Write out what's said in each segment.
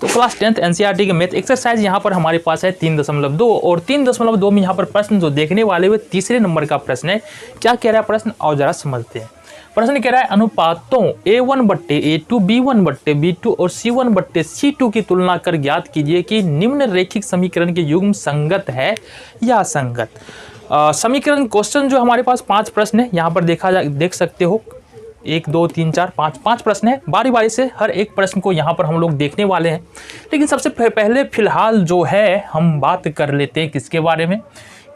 तो class 10th NCERT के math exercise यहाँ पर हमारे पास है 3.2 और 3.2 में यहाँ पर प्रश्न जो देखने वाले हुए तीसरे नंबर का प्रश्न है। क्या कह रहा है प्रश्न, आओ जरा समझते हैं। प्रश्न कह रहा है अनुपातों A1/A2, B1/B2 और C1/C2 की तुलना कर ज्ञात कीजिए कि निम्न रैखिक समीकरण के युग्म संगत है या असंगत। समीकरण क्वेश्चन जो हमारे पास 5 प्रश्न है यहाँ पर देख सकते हो, 1 2 3 4 5 प्रश्न है। बारी बारी से हर एक प्रश्न को यहाँ पर हम लोग देखने वाले हैं। लेकिन सबसे पहले फिलहाल जो है हम बात कर लेते हैं किसके बारे में,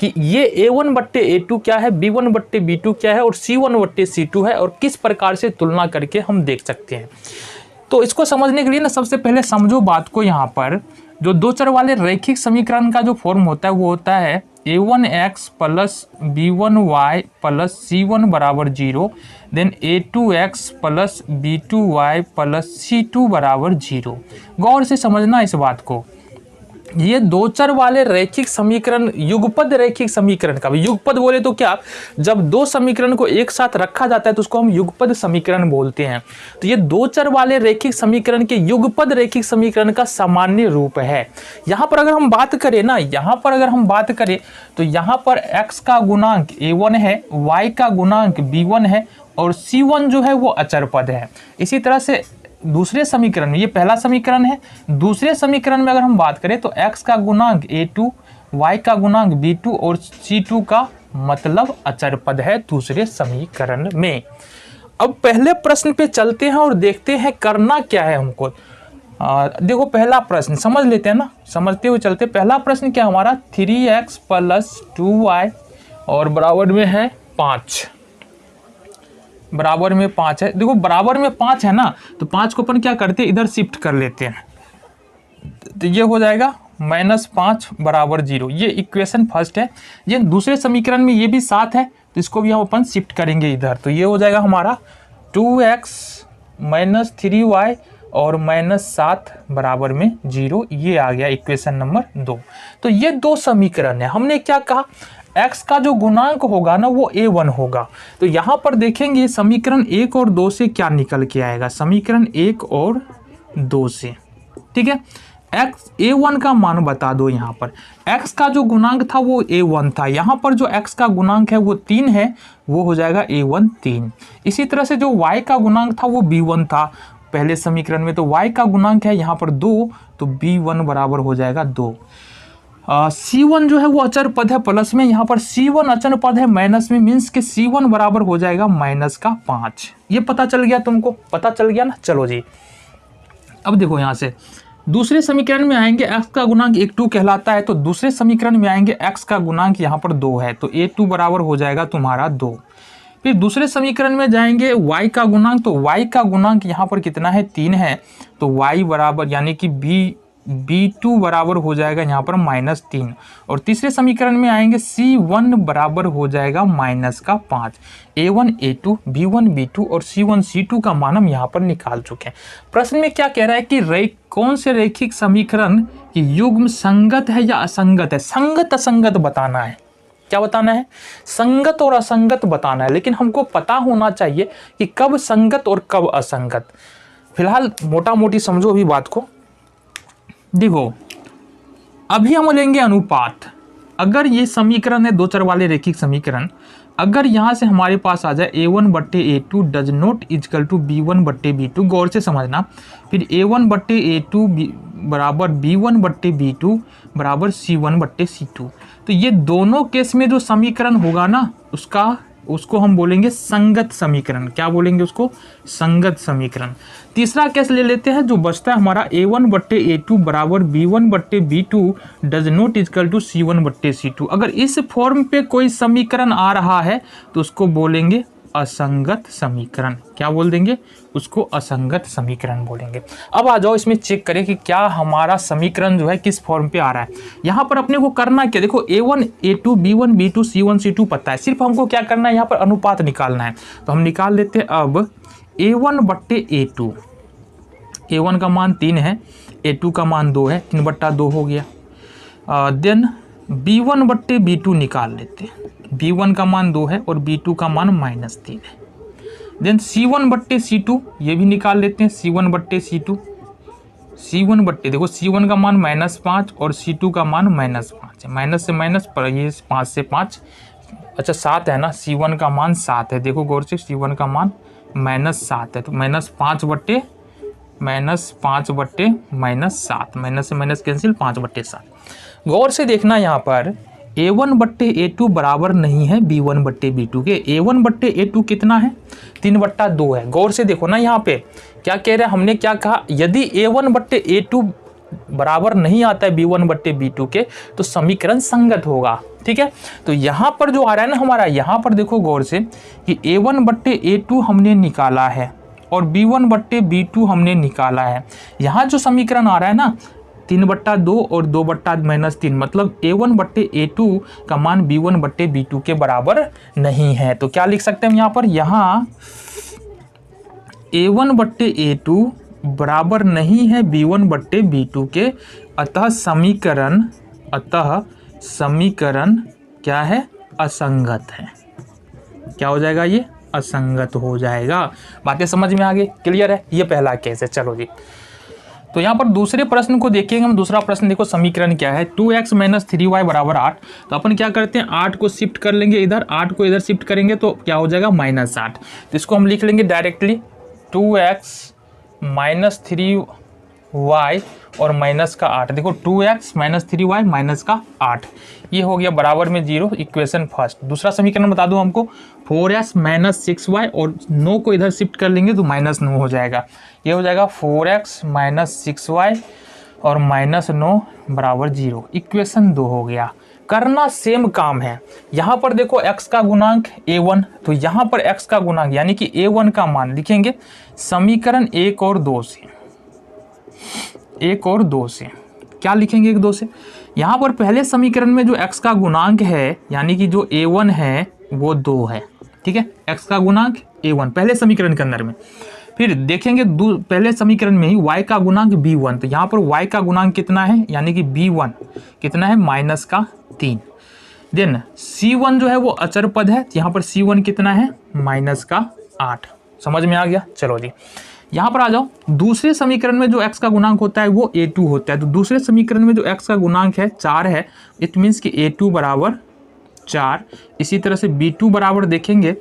कि ये A1/A2 क्या है, B1/B2 क्या है और C1/C2 है और किस प्रकार से तुलना करके हम देख सकते हैं। तो इसको समझने के लिए ना सबसे पहले समझो बात को। यहाँ पर जो दो चर वाले रैखिक समीकरण का जो फॉर्म होता है वो होता है A1x plus B1y plus C1 बराबर 0, then A2x plus B2y plus C2 बराबर 0। गौर से समझना इस बात को। ये दो चर वाले रैखिक समीकरण युगपद रैखिक समीकरण का, युगपद बोले तो क्या, जब दो समीकरण को एक साथ रखा जाता है तो उसको हम युगपद समीकरण बोलते हैं। तो ये दो चर वाले रैखिक समीकरण के युगपद रैखिक समीकरण का सामान्य रूप है। यहाँ पर अगर हम बात करें ना, यहाँ पर अगर हम बात करें तो यहाँ पर x का गुणांक A1 है, y का गुणांक B1 है और C1 जो है वो अचर पद है। इसी तरह से दूसरे समीकरण में, ये पहला समीकरण है, दूसरे समीकरण में अगर हम बात करें तो x का गुणांक A2, y का गुणांक B2 और C2 का मतलब अचर पद है दूसरे समीकरण में। अब पहले प्रश्न पे चलते हैं और देखते हैं करना क्या है हमको। देखो पहला प्रश्न समझ लेते हैं ना, समझते हुए चलते। पहला प्रश्न क्या हमारा, 3x प्लस 2y और बराबर में है 5, बराबर में 5 है। देखो बराबर में 5 है ना, तो 5 को अपन क्या करते हैं, इधर शिफ्ट कर लेते हैं, तो ये हो जाएगा -5 बराबर 0। ये इक्वेशन फर्स्ट है। ये दूसरे समीकरण में ये भी 7 है, तो इसको भी हम अपन शिफ्ट करेंगे इधर, तो ये हो जाएगा हमारा 2x - 3y और -7 बराबर में 0। ये आ गया इक्वेशन नंबर 2। तो ये दो समीकरण है। हमने क्या कहा, x का जो गुणांक होगा ना वो A1 होगा। तो यहाँ पर देखेंगे समीकरण 1 और 2 से क्या निकल के आएगा, समीकरण 1 और 2 से, ठीक है। x A1 का मान बता दो। यहाँ पर x का जो गुणांक था वो A1 था, यहाँ पर जो x का गुणांक है वो 3 है, वो हो जाएगा A1 3। इसी तरह से जो y का गुणांक था वो B1 था पहले समीकरण में, तो y का गुणांक है यहाँ पर 2, तो B1 बराबर हो जाएगा 2। C1 जो है वो अचर पद है प्लस में, यहाँ पर C1 अचर पद है माइनस में, मीन्स कि C1 बराबर हो जाएगा -5। ये पता चल गया तुमको, पता चल गया ना। चलो जी, अब देखो यहाँ से दूसरे समीकरण में आएंगे, x का गुणांक 1 कहलाता है, तो दूसरे समीकरण में आएंगे x का गुणांक यहाँ पर 2 है, तो A2 बराबर हो जाएगा तुम्हारा 2। फिर दूसरे समीकरण में जाएंगे y का गुणांक, तो y का गुणांक यहाँ पर कितना है, 3 है, तो y बराबर यानी कि B2 बराबर हो जाएगा यहाँ पर -3। और तीसरे समीकरण में आएंगे C1 बराबर हो जाएगा -5। A1 A2 B1 B2 और C1 C2 का मान हम यहाँ पर निकाल चुके हैं। प्रश्न में क्या कह रहा है कि कौन से रैखिक समीकरण की युग्म संगत है या असंगत है। संगत असंगत बताना है। क्या बताना है, संगत और असंगत बताना है। लेकिन हमको पता होना चाहिए कि कब संगत और कब असंगत। फिलहाल मोटा मोटी समझो अभी बात को। देखो अभी हम लेंगे अनुपात। अगर ये समीकरण है दो चर वाले रैखिक समीकरण, अगर यहाँ से हमारे पास आ जाए A1/A2 does not equal to B1/B2, गौर से समझना। फिर A1/A2 बराबर B1/B2 बराबर C1/C2, तो ये दोनों केस में जो समीकरण होगा ना उसको हम बोलेंगे संगत समीकरण। क्या बोलेंगे उसको, संगत समीकरण। तीसरा केस ले लेते हैं जो बचता है हमारा A1/A2 बराबर B1/B2 does not equal to C1/C2। अगर इस फॉर्म पे कोई समीकरण आ रहा है तो उसको बोलेंगे असंगत समीकरण। क्या बोल देंगे उसको, असंगत समीकरण बोलेंगे। अब आ जाओ इसमें चेक करें कि क्या हमारा समीकरण जो है किस फॉर्म पे आ रहा है। यहाँ पर अपने को करना क्या, देखो A1 A2 B1 B2 C1 C2 पता है, सिर्फ हमको क्या करना है यहाँ पर अनुपात निकालना है। तो हम निकाल लेते हैं अब A1/A2। A1 का मान 3 है, A2 का मान 2 है, 3/2 हो गया। देन B1/B2 निकाल लेते हैं। B1 का मान 2 है और B2 का मान -3 है। देन C1/C2 ये भी निकाल लेते हैं, C1/C2 C1 बट्टे, देखो C1 का मान -5 और C2 का मान -5 है, माइनस से माइनस पर ये 5 से 5, अच्छा 7 है ना, C1 का मान 7 है, देखो गौर से C1 का मान -7 है, तो -5 बट्टे -7, माइनस से माइनस कैंसिल, 5/7। गौर से देखना यहाँ पर A1 बट्टे A2 बराबर नहीं है B1 बट्टे B2 के। A1 बट्टे A2 कितना है, 3/2 है। गौर से देखो ना यहाँ पे क्या कह रहे हैं, हमने क्या कहा, यदि A1 बट्टे A2 बराबर नहीं आता है B1 बट्टे B2 के तो समीकरण संगत होगा, ठीक है। तो यहाँ पर जो आ रहा है ना हमारा, यहाँ पर देखो गौर से कि A1 बट्टे A2 हमने निकाला है और B1 बट्टे B2 हमने निकाला है। यहाँ जो समीकरण आ रहा है ना 3/2 और 2/-3, मतलब A1 बट्टे A2 का मान B1 बट्टे B2 के बराबर नहीं है। तो क्या लिख सकते हैं हम यहाँ पर, यहाँ A1 बट्टे A2 बराबर नहीं है B1 बट्टे B2 के, अतः समीकरण क्या है, असंगत है। क्या हो जाएगा, ये असंगत हो जाएगा। बातें समझ में आ गई, क्लियर है। ये पहला केस है। चलो जी, तो यहाँ पर दूसरे प्रश्न को देखेंगे हम। दूसरा प्रश्न देखो, समीकरण क्या है, 2x - 3y बराबर 8। तो अपन क्या करते हैं, 8 को शिफ्ट कर लेंगे इधर, 8 को इधर शिफ्ट करेंगे तो क्या हो जाएगा, -8। तो इसको हम लिख लेंगे डायरेक्टली 2x - 3y और -8। देखो 2x - 3y -8, ये हो गया बराबर में 0, इक्वेशन फर्स्ट। दूसरा समीकरण बता दो हमको, 4x - 6y और 9 को इधर शिफ्ट कर लेंगे तो -9 हो जाएगा। ये हो जाएगा 4x - 6y और -9 बराबर 0, इक्वेशन 2 हो गया। करना सेम काम है। यहाँ पर देखो x का गुणांक A1, तो यहाँ पर x का गुणांक यानी कि A1 का मान लिखेंगे समीकरण 1 और 2 से। 1 और 2 से क्या लिखेंगे, 1 2 से। यहाँ पर पहले समीकरण में जो x का गुणांक है यानी कि जो A1 है वो 2 है, ठीक है। x का गुणांक A1 पहले समीकरण के अंदर में। फिर देखेंगे पहले समीकरण में ही y का गुणांक B1, तो यहाँ पर y का गुणांक कितना है यानी कि B1 कितना है, -3। देन C1 जो है वो अचर पद है, यहाँ पर C1 कितना है, -8। समझ में आ गया। चलो जी, यहाँ पर आ जाओ। दूसरे समीकरण में जो x का गुणांक होता है वो A2 होता है, तो दूसरे समीकरण में जो x का गुणांक है 4 है, इट मीन्स कि A2 बराबर 4। इसी तरह से B2 बराबर देखेंगे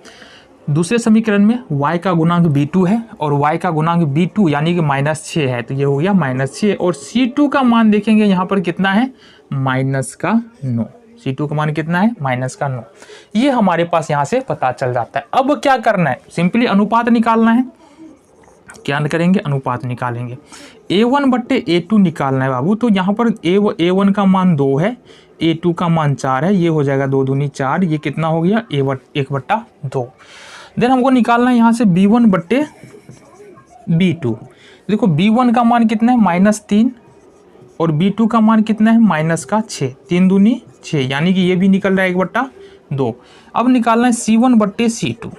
दूसरे समीकरण में y का गुणांक B2 है और y का गुणांक B2 यानी कि -6 है, तो ये हो गया -6। और C2 का मान देखेंगे यहाँ पर कितना है, -9। C2 का मान कितना है, -9। ये हमारे पास यहाँ से पता चल जाता है। अब क्या करना है, सिंपली अनुपात निकालना है। क्या करेंगे, अनुपात निकालेंगे। A1 बट्टे A2 निकालना है बाबू। तो यहाँ पर A1 का मान 2 है, A2 का मान 4 है, ये हो जाएगा 2 दूनी 4, ये कितना हो गया, 1/2। देन हमको निकालना है यहाँ से B1 बट्टे B2। देखो B1 का मान कितना है, -3 और B2 का मान कितना है, -6। 3 दूनी 6 यानी कि ये भी निकल रहा है 1/2। अब निकालना है C1 बट्टे C2।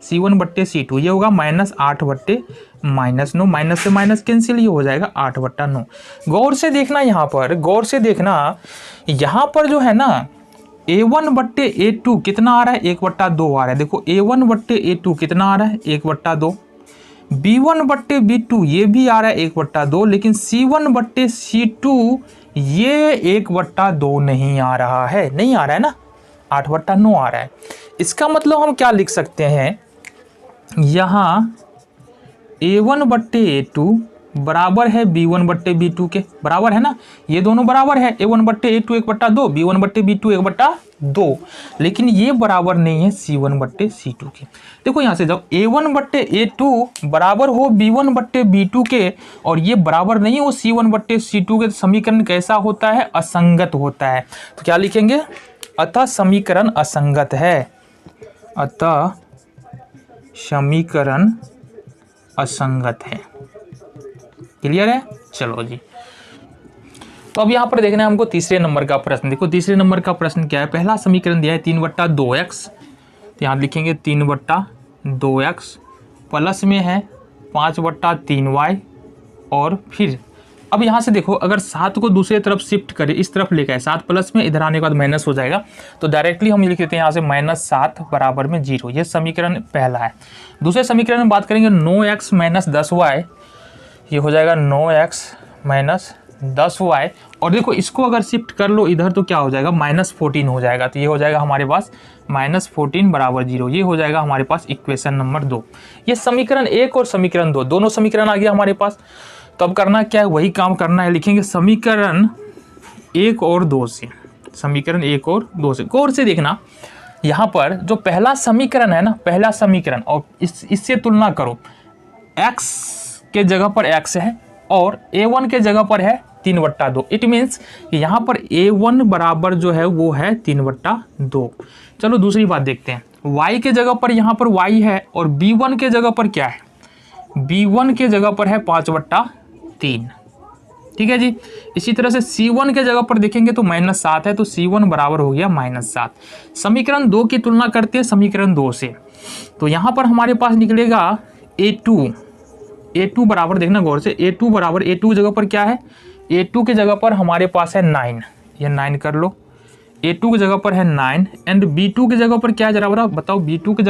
C1 बट्टे C2 ये होगा -8 बट्टे -9, माइनस से माइनस कैंसिल, ये हो जाएगा 8/9। गौर से देखना यहाँ पर, गौर से देखना यहाँ पर जो है ना A1 बट्टे A2 कितना आ रहा है, 1/2 आ रहा है। देखो A1 बट्टे A2 कितना आ रहा है, 1/2। B1 बट्टे B2 ये भी आ रहा है 1/2, लेकिन C1 बट्टे C2 ये 1/2 नहीं आ रहा है, नहीं आ रहा है ना, 8/9 आ रहा है। इसका मतलब हम क्या लिख सकते हैं, यहाँ A1 बट्टे A2 बराबर है B1 बट्टे B2 के, बराबर है ना, ये दोनों बराबर है। A1 बट्टे A2 1/2, B1 बट्टे B2 1/2, लेकिन ये बराबर नहीं है C1 बट्टे C2 के। देखो यहाँ से जब A1 बट्टे A2 बराबर हो B1 बट्टे B2 के और ये बराबर नहीं हो C1 बट्टे C2 के, समीकरण कैसा होता है, असंगत होता है। तो क्या लिखेंगे, अतः समीकरण असंगत है, अतः समीकरण असंगत है। क्लियर है। चलो जी, तो अब यहाँ पर देखना है हमको तीसरे नंबर का प्रश्न। देखो तीसरे नंबर का प्रश्न क्या है, पहला समीकरण दिया है 3/2x, तो यहाँ लिखेंगे 3/2x, प्लस में है 5/3y, और फिर अब यहाँ से देखो अगर 7 को दूसरी तरफ शिफ्ट करें, इस तरफ लेकर आए, 7 प्लस में इधर आने के बाद माइनस हो जाएगा, तो डायरेक्टली हम लिख देते हैं यहाँ से -7 बराबर में 0। ये समीकरण पहला है। दूसरे समीकरण में बात करेंगे 9x - 10y, ये हो जाएगा 9x माइनस 10y, और देखो इसको अगर शिफ्ट कर लो इधर तो क्या हो जाएगा, -14 हो जाएगा। तो ये हो जाएगा हमारे पास -14 बराबर 0। ये हो जाएगा हमारे पास इक्वेशन नंबर 2। ये समीकरण 1 और समीकरण 2 दोनों समीकरण आ गया हमारे पास। तो अब करना क्या है, वही काम करना है, लिखेंगे समीकरण 1 और 2 से, समीकरण 1 और 2 से। गौर से देखना, यहाँ पर जो पहला समीकरण है ना, पहला समीकरण, और इससे तुलना करो, x के जगह पर x है और a1 के जगह पर है 3/2। इट मीन्स कि यहाँ पर a1 बराबर जो है वो है 3/2। चलो दूसरी बात देखते हैं, y के जगह पर यहाँ पर y है और b1 के जगह पर क्या है, b1 के जगह पर है 5/3। ठीक है जी। इसी तरह से c1 के जगह पर देखेंगे तो -7 है, तो c1 बराबर हो गया -7। समीकरण 2 की तुलना करते हैं समीकरण 2 से, तो यहाँ पर हमारे पास निकलेगा a2 बराबर, देखना गौर से, a2 बराबर, a2 की जगह पर क्या है, a2 की जगह पर हमारे पास है 9, ये 9 कर लो, a2 की जगह पर है 9, एंड b2 की जगह पर क्या है जरा बरा बताओ, b2 की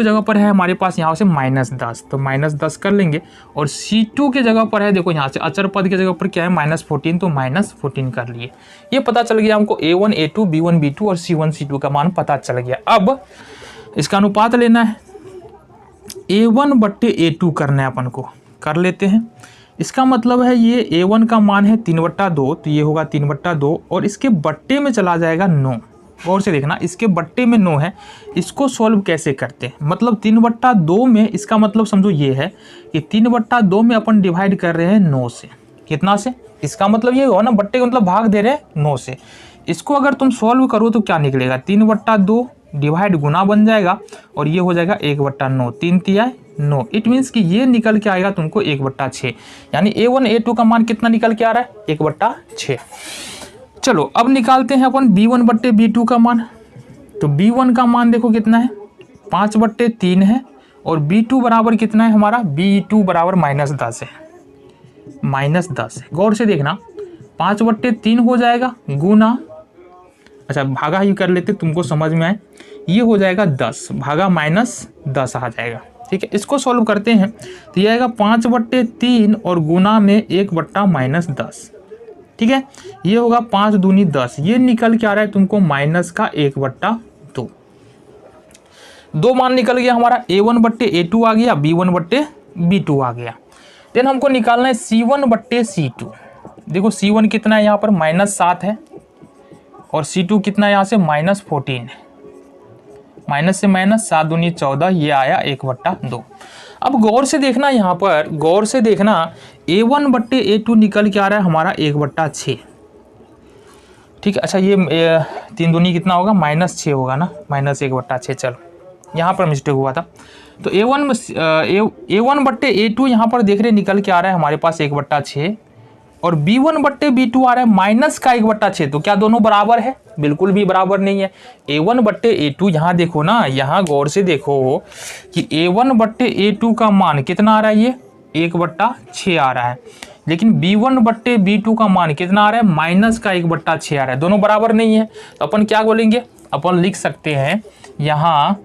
जगह पर है हमारे पास यहाँ से -10, तो -10 कर लेंगे, और c2 की जगह पर है, देखो यहाँ से अचर पद की जगह पर क्या है -14, तो -14 कर लिए। ये पता चल गया हमको a1 a2 b1 b2 और c1 c2 का मान पता चल गया। अब इसका अनुपात लेना है, a1/a2 करना है अपन को, कर लेते हैं। इसका मतलब है ये a1 का मान है 3/2, तो ये होगा 3/2, और इसके बट्टे में चला जाएगा 9। गौर से देखना, इसके बट्टे में 9 है, इसको सॉल्व कैसे करते हैं, मतलब 3/2 में, इसका मतलब समझो ये है कि 3/2 में अपन डिवाइड कर रहे हैं 9 से, कितना से, इसका मतलब ये हो ना, बट्टे का मतलब भाग दे रहे हैं 9 से। इसको अगर तुम सॉल्व करो तो क्या निकलेगा, 3/2 डिवाइड गुना बन जाएगा, और ये हो जाएगा 1/9, 3 तिया 9। इट मीन्स कि ये निकल के आएगा तुमको 1/6, यानी a1 a2 का मान कितना निकल के आ रहा है, 1/6। चलो अब निकालते हैं अपन b1/b2 का मान। तो b1 का मान देखो कितना है, 5/3 है, और b2 बराबर कितना है हमारा, b2 बराबर -10 है, -10 है। गौर से देखना, 5/3 हो जाएगा गुना, अच्छा भागा ही कर लेते तुमको समझ में आए, ये हो जाएगा 10 भागा -10 आ जाएगा। ठीक है, इसको सॉल्व करते हैं तो ये आएगा 5/3 और गुना में 1/-10। ठीक है, ये होगा 5 दूनी 10, ये निकल के आ रहा है तुमको -1/2। दो मान निकल गया हमारा, a1/a2 आ गया, b1/b2 आ गया। देन हमको निकालना है c1/c2। देखो c1 कितना है यहाँ पर, -7 है, और c2 कितना है यहाँ से, -14 है, माइनस से माइनस 7 दूनी 14, ये आया 1/2। अब गौर से देखना, यहाँ पर गौर से देखना, a1/a2 निकल के आ रहा है हमारा 1/6। ठीक है, अच्छा ये 3 दूनी कितना होगा, -6 होगा ना, -1/6। चलो यहाँ पर मिस्टेक हुआ था। तो a1/a2 यहाँ पर देख रहे निकल के आ रहा है हमारे पास 1/6, और b1/b2 आ रहा है माइनस का 1/6। तो क्या दोनों बराबर है, बिल्कुल भी बराबर नहीं है। a1/a2 यहाँ देखो ना, यहाँ गौर से देखो कि a1/a2 का मान कितना आ रहा है, ये 1/6 आ रहा है, लेकिन b1/b2 का मान कितना आ रहा है, माइनस का 1/6 आ रहा है, दोनों बराबर नहीं है। तो अपन क्या बोलेंगे, अपन लिख सकते हैं यहाँ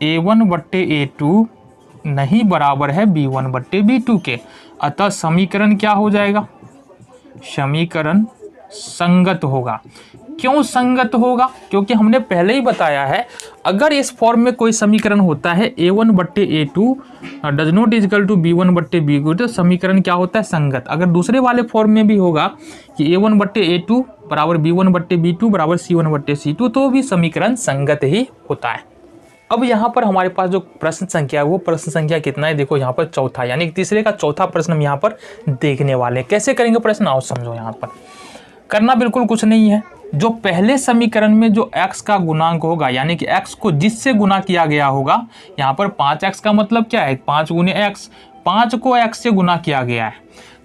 a1/a2 नहीं बराबर है b1/b2 के, अतः समीकरण क्या हो जाएगा, समीकरण संगत होगा। क्यों संगत होगा, क्योंकि हमने पहले ही बताया है, अगर इस फॉर्म में कोई समीकरण होता है a1/a2 does not equal to b1/b2, तो समीकरण क्या होता है, संगत। अगर दूसरे वाले फॉर्म में भी होगा कि a1/a2 बराबर b1/b2 बराबर c1/c2, तो भी समीकरण संगत ही होता है। अब यहाँ पर हमारे पास जो प्रश्न संख्या है वो प्रश्न संख्या कितना है, देखो यहाँ पर चौथा, यानी तीसरे का चौथा प्रश्न हम यहाँ पर देखने वाले हैं। कैसे करेंगे प्रश्न, आओ समझो। यहाँ पर करना बिल्कुल कुछ नहीं है, जो पहले समीकरण में जो x का गुणांक होगा, यानी कि x को जिससे गुना किया गया होगा, यहाँ पर 5x का मतलब क्या है, 5 गुने x, 5 को x से गुना किया गया है,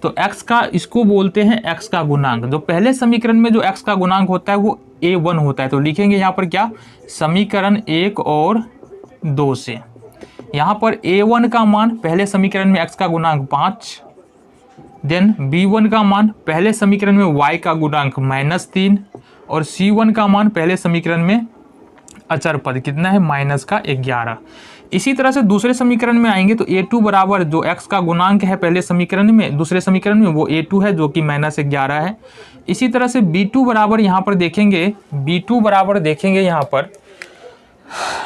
तो x का, इसको बोलते हैं x का गुणांक। जो पहले समीकरण में जो x का गुणांक होता है वो a1 होता है, तो लिखेंगे यहाँ पर क्या, समीकरण 1 और 2 से। यहाँ पर a1 का मान, पहले समीकरण में x का गुणांक 5, देन b1 का मान, पहले समीकरण में y का गुणांक -3, और c1 का मान पहले समीकरण में अचर पद कितना है, -11। इसी तरह से दूसरे समीकरण में आएंगे तो a2 बराबर जो x का गुणांक है पहले समीकरण में, दूसरे समीकरण में वो a2 है जो कि -11 है। इसी तरह से b2 बराबर यहाँ पर देखेंगे, b2 बराबर देखेंगे यहाँ पर,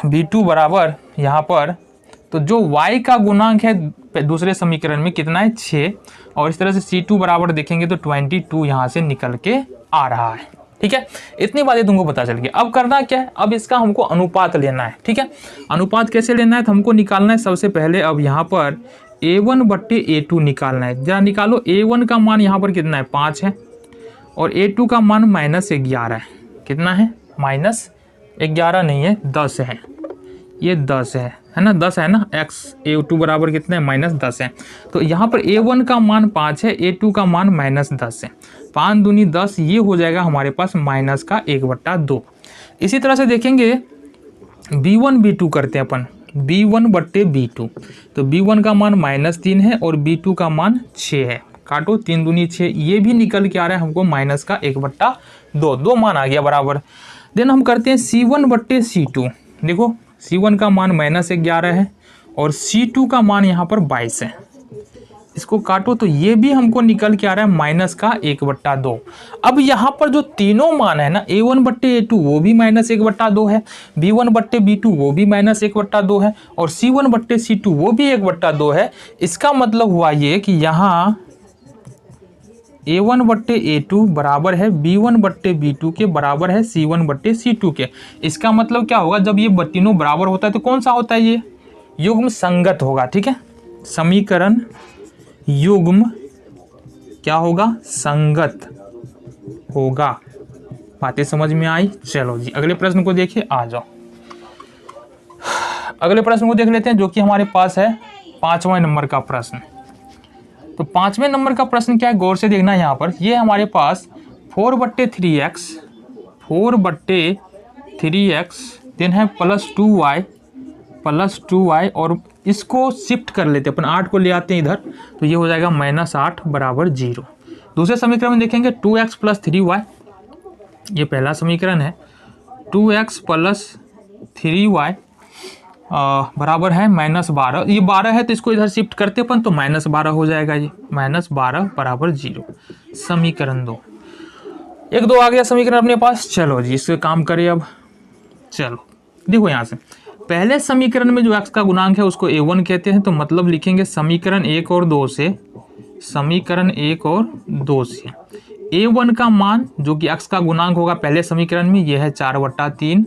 b2 बराबर यहाँ पर तो जो y का गुणांक है दूसरे समीकरण में कितना है 6, और इस तरह से c2 बराबर देखेंगे तो 22 यहाँ से निकल के आ रहा है। ठीक है, इतनी बातें तुमको पता चल गई। अब करना क्या है, अब इसका हमको अनुपात लेना है। ठीक है, अनुपात कैसे लेना है तो हमको निकालना है सबसे पहले, अब यहाँ पर a1 बट्टे a2 निकालना है। जरा निकालो, a1 का मान यहाँ पर कितना है 5 है और a2 का मान -11 है। कितना है, -11 नहीं है 10 है, ये 10 है ना, 10 है ना, x a2 बराबर कितना है -10 है। तो यहाँ पर a1 का मान 5 है, a2 का मान -10 है, 5 दूनी 10, ये हो जाएगा हमारे पास -1/2। इसी तरह से देखेंगे b1 b2 करते हैं अपन, b1 बट्टे b2, तो b1 का मान -3 है और b2 का मान 6 है, काटो 3 दूनी 6, ये भी निकल के आ रहा है हमको -1/2, 2 मान आ गया बराबर। देन हम करते हैं c1 बट्टे c2, देखो c1 का मान -11 है और c2 का मान यहाँ पर 22 है, इसको काटो तो ये भी हमको निकल के आ रहा है -1/2। अब यहाँ पर जो तीनों मान है ना, a1 बट्टे a2 वो भी -1/2 है, b1 बट्टे b2 वो भी -1/2 है और c1 बट्टे c2 वो भी 1/2 है। इसका मतलब हुआ ये कि यहाँ a1 बट्टे a2 बराबर है b1 बट्टे b2 के बराबर है c1 बट्टे c2 के। इसका मतलब क्या होगा, जब ये तीनों बराबर होता है तो कौन सा होता है, ये युग्म संगत होगा। ठीक है, समीकरण युग्म क्या होगा, संगत होगा। बातें समझ में आई? चलो जी अगले प्रश्न को देखिए, आ जाओ अगले प्रश्न को देख लेते हैं जो कि हमारे पास है 5वें नंबर का प्रश्न। तो 5वें नंबर का प्रश्न क्या है, गौर से देखना। यहाँ पर ये हमारे पास 4/3x, 4/3x देन है +2y और इसको शिफ्ट कर लेते हैं अपन, 8 को ले आते हैं इधर, तो ये हो जाएगा -8 बराबर 0। दूसरे समीकरण में देखेंगे 2x + 3y, ये पहला समीकरण है, 2x + 3y बराबर है -12, ये 12 है तो इसको इधर शिफ्ट करते अपन तो -12 हो जाएगा, ये -12 बराबर 0। समीकरण 2, 1-2 आ गया समीकरण अपने पास। चलो जी इससे काम करें अब। चलो देखो यहाँ से पहले समीकरण में जो x का गुणांक है उसको a1 कहते हैं, तो मतलब लिखेंगे समीकरण 1 और 2 से, समीकरण 1 और 2 से a1 का मान जो कि x का गुणांक होगा पहले समीकरण में, यह है 4/3,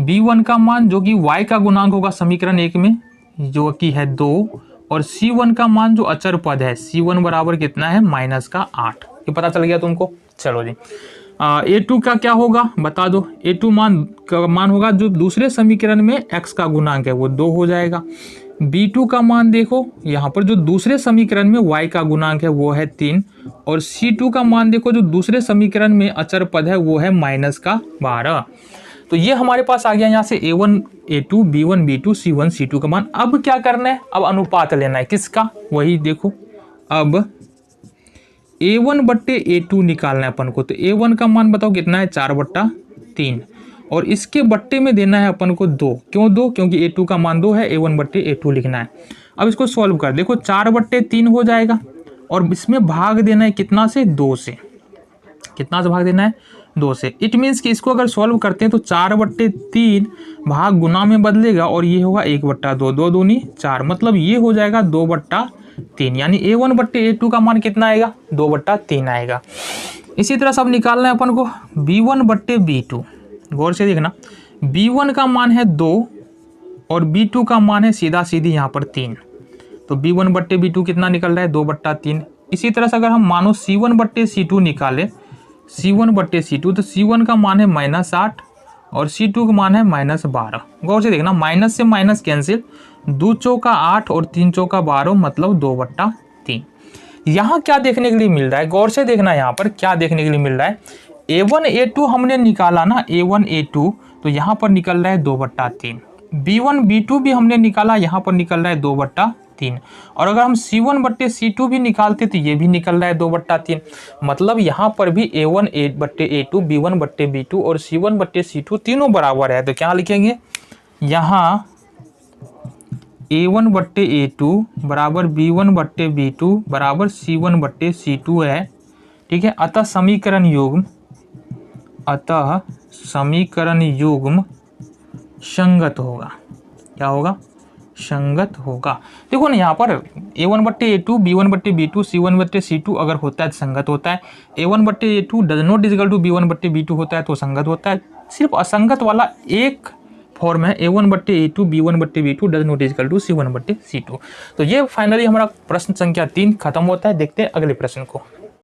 b1 का मान जो कि y का गुणांक होगा समीकरण 1 में जो कि है 2, और c1 का मान जो अचर पद है c1 बराबर कितना है -8। ये पता चल गया तुमको। चलो जी a2 का क्या होगा बता दो, a2 मान होगा जो दूसरे समीकरण में x का गुणांक है वो 2 हो जाएगा। b2 का मान देखो यहाँ पर जो दूसरे समीकरण में y का गुणांक है वो है 3, और c2 का मान देखो जो दूसरे समीकरण में अचर पद है वो है -12। तो ये हमारे पास आ गया यहाँ से a1 a2 b1 b2 c1 c2 का मान। अब क्या करना है, अब अनुपात लेना है किसका, वही देखो अब a1 बट्टे a2 निकालना है अपन को। तो a1 का मान बताओ कितना है 4/3, और इसके बट्टे में देना है अपन को 2। क्यों 2, क्योंकि a2 का मान 2 है, a1 बट्टे a2 लिखना है। अब इसको सॉल्व कर देखो 4/3 हो जाएगा, और इसमें भाग देना है कितना से, 2 से। कितना से भाग देना है, 2 से। इट मीन्स कि इसको अगर सॉल्व करते हैं तो 4/3 भाग गुना में बदलेगा और ये होगा 1/2, 2 दूनी 4, मतलब ये हो जाएगा 2/3, यानी a1 बट्टे a2 का मान कितना आएगा 2/3 आएगा। इसी तरह सब निकालना है अपन को b1 बट्टे b2, गौर से देखना b1 का मान है 2 और b2 का मान है सीधा सीधी यहाँ पर 3, तो b1 बट्टे b2 कितना निकल रहा है 2/3। इसी तरह से अगर हम मानो c1 बट्टे c2 निकाले, c1 बट्टे c2, तो c1 का मान है -8 और c2 का मान है -12। गौर से देखना माइनस से माइनस कैंसिल, 2 चौका 8 और 3 चौका 12, मतलब 2/3। यहाँ क्या देखने के लिए मिल रहा है, गौर से देखना यहाँ पर क्या देखने के लिए मिल रहा है, a1 a2 हमने निकाला ना, a1 a2, तो यहाँ पर निकल रहा है 2/3। b1 b2 भी हमने निकाला, यहाँ पर निकल रहा है 2/3, और अगर हम c1 बट्टे c2 भी निकालते तो ये भी निकल रहा है 2/3। मतलब यहाँ पर भी a1 बट्टे a2, b1 बट्टे b2 और c1 बट्टे c2 तीनों बराबर है। तो क्या लिखेंगे, यहाँ A1/A2 बराबर B1/B2 बराबर C1/C2 है, ठीक है। अतः समीकरण युग्म संगत होगा। क्या होगा? संगत होगा। देखो ना यहाँ पर A1/A2 B1/B2 C1/C2 अगर होता है तो संगत होता है। A1/A2 does not equal to B1/B2 होता है तो संगत होता है। सिर्फ असंगत वाला एक फॉर्म है A1/A2 B1/B2 does not equal to C1/C2। तो ये फाइनली हमारा प्रश्न संख्या 3 खत्म होता है। देखते हैं अगले प्रश्न को।